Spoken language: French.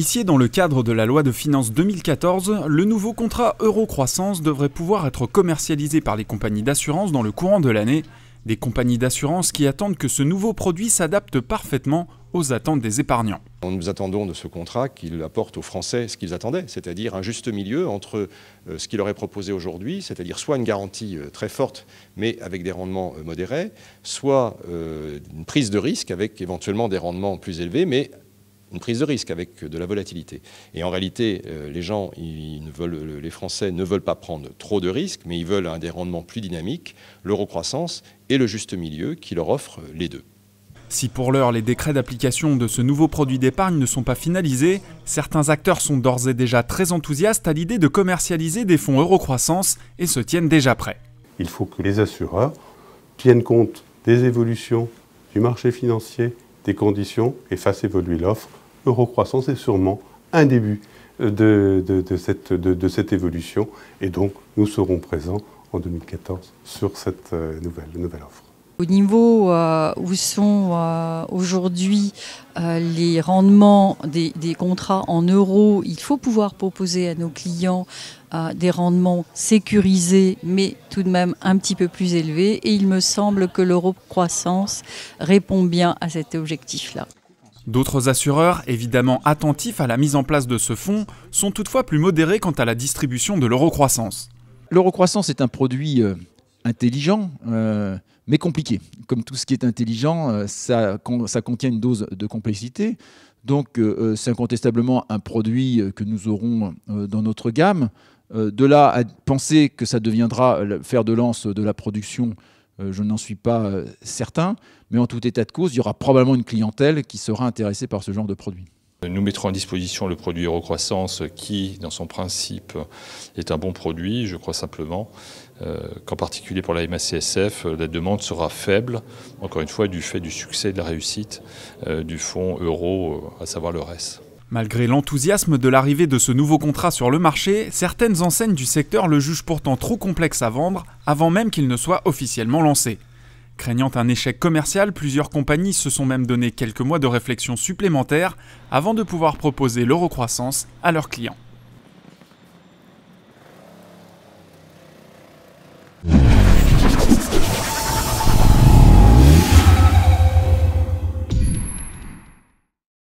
Initié dans le cadre de la loi de finances 2014, le nouveau contrat Eurocroissance devrait pouvoir être commercialisé par les compagnies d'assurance dans le courant de l'année. Des compagnies d'assurance qui attendent que ce nouveau produit s'adapte parfaitement aux attentes des épargnants. Nous attendons de ce contrat qu'il apporte aux Français ce qu'ils attendaient, c'est-à-dire un juste milieu entre ce qu'il leur est proposé aujourd'hui, c'est-à-dire soit une garantie très forte mais avec des rendements modérés, soit une prise de risque avec éventuellement des rendements plus élevés mais une prise de risque avec de la volatilité. Et en réalité, les Français ne veulent pas prendre trop de risques, mais ils veulent des rendements plus dynamiques, l'eurocroissance et le juste milieu qui leur offre les deux. Si pour l'heure les décrets d'application de ce nouveau produit d'épargne ne sont pas finalisés, certains acteurs sont d'ores et déjà très enthousiastes à l'idée de commercialiser des fonds Eurocroissance et se tiennent déjà prêts. Il faut que les assureurs tiennent compte des évolutions du marché financier, des conditions et fassent évoluer l'offre. Eurocroissance est sûrement un début de cette évolution et donc nous serons présents en 2014 sur cette nouvelle offre. Au niveau où sont aujourd'hui les rendements des contrats en euros, il faut pouvoir proposer à nos clients des rendements sécurisés mais tout de même un petit peu plus élevés et il me semble que l'Eurocroissance répond bien à cet objectif-là. D'autres assureurs, évidemment attentifs à la mise en place de ce fonds, sont toutefois plus modérés quant à la distribution de l'Eurocroissance. L'Eurocroissance est un produit intelligent, mais compliqué. Comme tout ce qui est intelligent, ça contient une dose de complexité. Donc c'est incontestablement un produit que nous aurons dans notre gamme. De là à penser que ça deviendra le fer de lance de la production, je n'en suis pas certain, mais en tout état de cause, il y aura probablement une clientèle qui sera intéressée par ce genre de produit. Nous mettrons à disposition le produit Eurocroissance qui, dans son principe, est un bon produit. Je crois simplement qu'en particulier pour la MACSF, la demande sera faible, encore une fois, du fait du succès et de la réussite du fonds euro, à savoir le RES. Malgré l'enthousiasme de l'arrivée de ce nouveau contrat sur le marché, certaines enseignes du secteur le jugent pourtant trop complexe à vendre avant même qu'il ne soit officiellement lancé. Craignant un échec commercial, plusieurs compagnies se sont même donné quelques mois de réflexion supplémentaires avant de pouvoir proposer l'Eurocroissance à leurs clients.